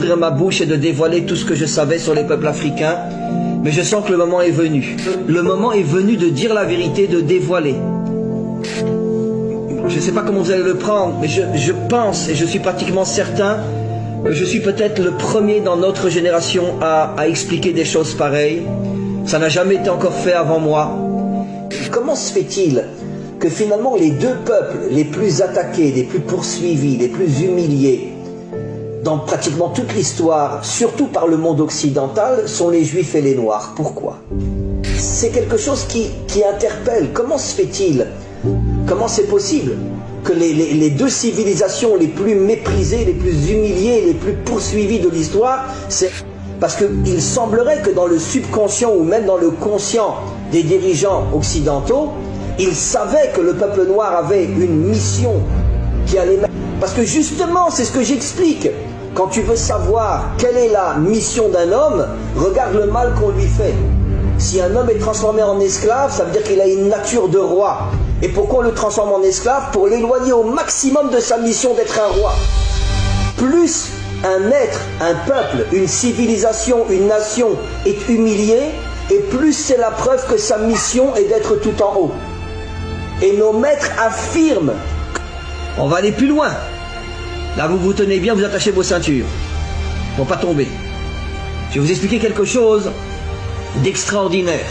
d'ouvrir ma bouche et de dévoiler tout ce que je savais sur les peuples africains, mais je sens que le moment est venu. Le moment est venu de dire la vérité, de dévoiler. Je ne sais pas comment vous allez le prendre, mais je pense et je suis pratiquement certain que je suis peut-être le premier dans notre génération à expliquer des choses pareilles. Ça n'a jamais été encore fait avant moi. Comment se fait-il que finalement les deux peuples les plus attaqués, les plus poursuivis, les plus humiliés dans pratiquement toute l'histoire, surtout par le monde occidental, sont les Juifs et les Noirs? Pourquoi? C'est quelque chose qui interpelle. Comment se fait-il? Comment c'est possible que les deux civilisations les plus méprisées, les plus humiliées, les plus poursuivies de l'histoire, c'est parce qu'il semblerait que dans le subconscient ou même dans le conscient des dirigeants occidentaux, ils savaient que le peuple noir avait une mission qui allait... Parce que justement, c'est ce que j'explique. Quand tu veux savoir quelle est la mission d'un homme, regarde le mal qu'on lui fait. Si un homme est transformé en esclave, ça veut dire qu'il a une nature de roi. Et pourquoi on le transforme en esclave? Pour l'éloigner au maximum de sa mission d'être un roi. Plus un être, un peuple, une civilisation, une nation est humilié, et plus c'est la preuve que sa mission est d'être tout en haut. Et nos maîtres affirment. On va aller plus loin. Là, vous vous tenez bien, vous attachez vos ceintures pour pas tomber. Je vais vous expliquer quelque chose d'extraordinaire.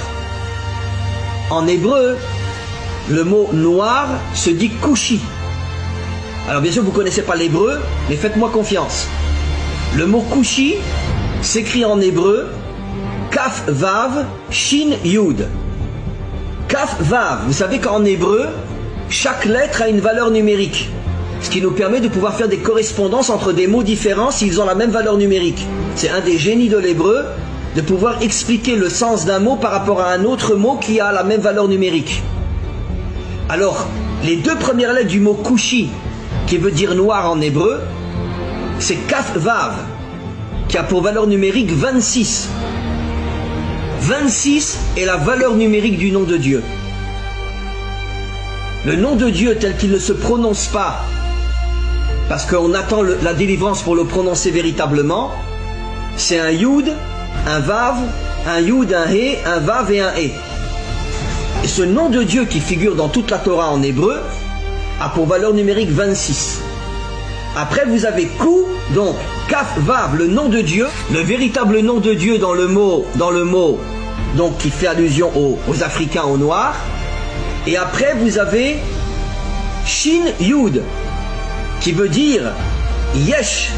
En hébreu, le mot noir se dit kushi. Alors bien sûr, vous ne connaissez pas l'hébreu, mais faites-moi confiance. Le mot kushi s'écrit en hébreu Kaf Vav Shin Yud. Kaf Vav, vous savez qu'en hébreu, chaque lettre a une valeur numérique. Ce qui nous permet de pouvoir faire des correspondances entre des mots différents s'ils ont la même valeur numérique. C'est un des génies de l'hébreu de pouvoir expliquer le sens d'un mot par rapport à un autre mot qui a la même valeur numérique. Alors, les deux premières lettres du mot kushi, qui veut dire noir en hébreu, c'est Kaf Vav, qui a pour valeur numérique 26. 26 est la valeur numérique du nom de Dieu. Le nom de Dieu tel qu'il ne se prononce pas, parce qu'on attend la délivrance pour le prononcer véritablement, c'est un Yud, un Vav, un Yud, un He, un Vav et un He. Et ce nom de Dieu qui figure dans toute la Torah en hébreu a pour valeur numérique 26. Après vous avez Kou, donc Kaf Vav, le nom de Dieu, le véritable nom de Dieu dans le mot donc qui fait allusion aux Africains, aux Noirs. Et après vous avez Shin Yud, qui veut dire Yesh.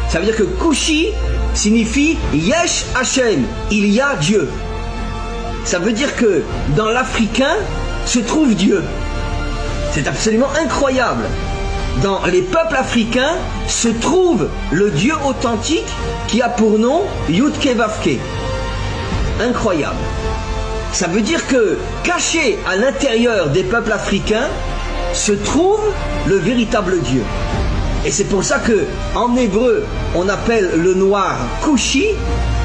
Ça veut dire que Kushi signifie Yesh Hashem, il y a Dieu. Ça veut dire que dans l'Africain se trouve Dieu. C'est absolument incroyable. Dans les peuples africains se trouve le Dieu authentique qui a pour nom Yud-Ke Vav-Ke. Incroyable. Ça veut dire que caché à l'intérieur des peuples africains se trouve le véritable Dieu. Et c'est pour ça que en hébreu on appelle le noir Kushi,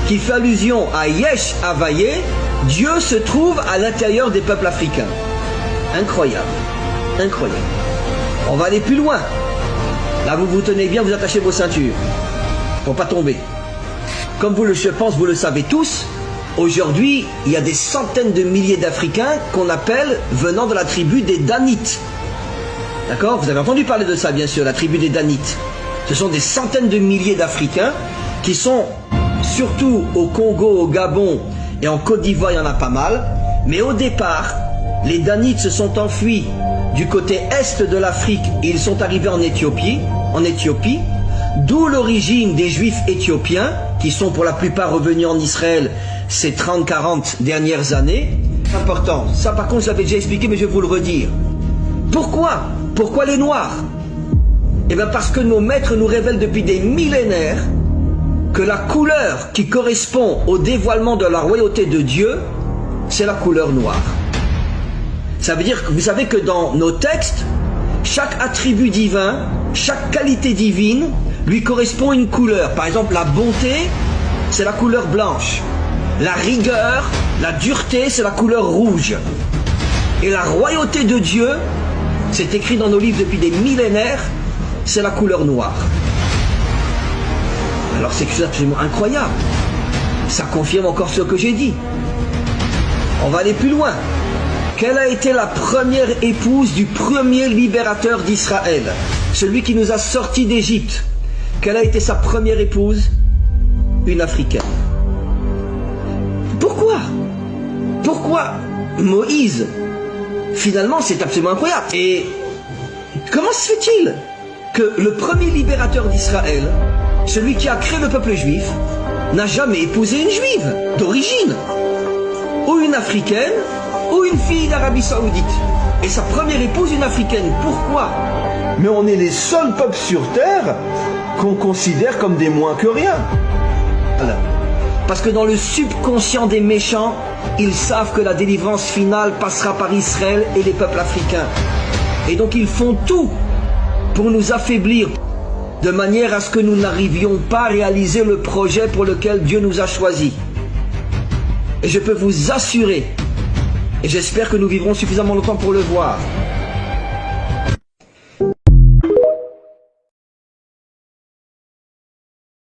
qui fait allusion à Yesh Havaye. Dieu se trouve à l'intérieur des peuples africains. Incroyable. Incroyable. On va aller plus loin. Là vous vous tenez bien, vous attachez vos ceintures pour pas tomber. Comme je pense vous le savez tous, aujourd'hui il y a des centaines de milliers d'Africains qu'on appelle venant de la tribu des Danites. D'accord? Vous avez entendu parler de ça bien sûr, la tribu des Danites. Ce sont des centaines de milliers d'Africains qui sont surtout au Congo, au Gabon et en Côte d'Ivoire, il y en a pas mal. Mais au départ, les Danites se sont enfuis du côté est de l'Afrique et ils sont arrivés en Éthiopie, d'où l'origine des Juifs éthiopiens qui sont pour la plupart revenus en Israël ces 30-40 dernières années. C'est important, ça par contre je l'avais déjà expliqué mais je vais vous le redire. Pourquoi? Pourquoi les Noirs? Eh bien parce que nos maîtres nous révèlent depuis des millénaires que la couleur qui correspond au dévoilement de la royauté de Dieu, c'est la couleur noire. Ça veut dire que vous savez que dans nos textes, chaque attribut divin, chaque qualité divine lui correspond une couleur. Par exemple, la bonté, c'est la couleur blanche. La rigueur, la dureté, c'est la couleur rouge. Et la royauté de Dieu, c'est écrit dans nos livres depuis des millénaires, c'est la couleur noire. Alors c'est quelque chose d'absolument incroyable. Ça confirme encore ce que j'ai dit. On va aller plus loin. Quelle a été la première épouse du premier libérateur d'Israël? Celui qui nous a sortis d'Égypte. Quelle a été sa première épouse? Une Africaine. Pourquoi? Pourquoi Moïse? Finalement, c'est absolument incroyable. Et comment se fait-il que le premier libérateur d'Israël, celui qui a créé le peuple juif, n'a jamais épousé une juive d'origine, ou une africaine, ou une fille d'Arabie Saoudite? Et sa première épouse, une africaine. Pourquoi? Mais on est les seuls peuples sur terre qu'on considère comme des moins que rien. Voilà. Parce que dans le subconscient des méchants, ils savent que la délivrance finale passera par Israël et les peuples africains. Et donc ils font tout pour nous affaiblir, de manière à ce que nous n'arrivions pas à réaliser le projet pour lequel Dieu nous a choisis. Et je peux vous assurer, et j'espère que nous vivrons suffisamment longtemps pour le voir,